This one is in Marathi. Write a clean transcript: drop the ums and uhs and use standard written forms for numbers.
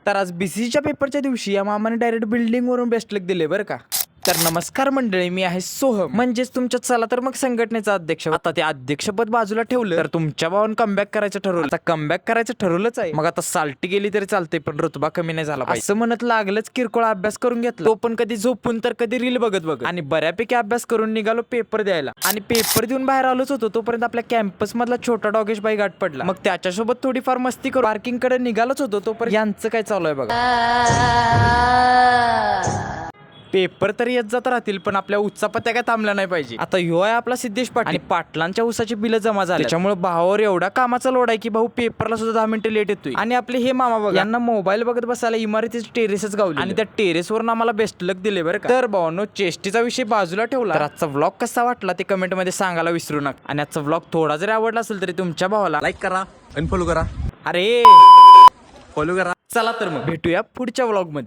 तर आज बीसीच्या पेपरच्या दिवशी या मामाने डायरेक्ट बिल्डिंग वरून बेस्ट लक दिले बरं का. तर नमस्कार मंडळी, मी आहे सोहम, म्हणजेच तुमच्या चला तर मग संघटनेचा अध्यक्ष. आता ते अध्यक्षपद बाजूला ठेवलं तर तुमच्या भावानं कमबॅक करायचं ठरवलं. आता कमबॅक करायचं ठरवलंच आहे. मग आता साल्टी गेली तरी चालते, पण रुतबा कमी नाही झाला पाहिजे असं म्हणत लागलंच किरकोळ अभ्यास करून घेतला. तो पण कधी झोपून तर कधी रील बघत आणि बऱ्यापैकी अभ्यास करून निघालो पेपर द्यायला. आणि पेपर देऊन बाहेर आलोच होतो तोपर्यंत आपल्या कॅम्पस मधला छोटा डॉगेश बाई गाठ पडला. मग त्याच्यासोबत थोडीफार मस्ती करून पार्किंग कडे निघालोच होतो तोपर्यंत यांचं काय चालू आहे बघा. पेपर तर येत जात राहतील, पण आपल्या उत्सापत्या काय थांबल्या नाही पाहिजे. आता ह्यो आहे आपला सिद्धेश पाटील आणि पाटलांच्या उसाची बिलं जमा झाली, त्याच्यामुळे भावावर एवढा कामाचा लोड आहे की भाऊ पेपरला सुद्धा 10 मिनिटं लेट येतोय. आणि आपले हे मामा बघा, यांना मोबाईल बघत बसायला इमारतीचे टेरेसच गावले आणि त्या टेरेसवरून आम्हाला बेस्ट लक दिले बरं का. तर भावांनो, चेष्टीचा विषय बाजूला ठेवला तर आजचा व्लॉग कसा वाटला ते कमेंट मध्ये सांगायला विसरू नका. आणि आजचा व्लॉग थोडा जरी आवडला असेल तरी तुमच्या भावाला लाईक करा, अनफॉलो करा, अरे फॉलो करा. चला तर मग भेटूया पुढच्या व्लॉग मध्ये.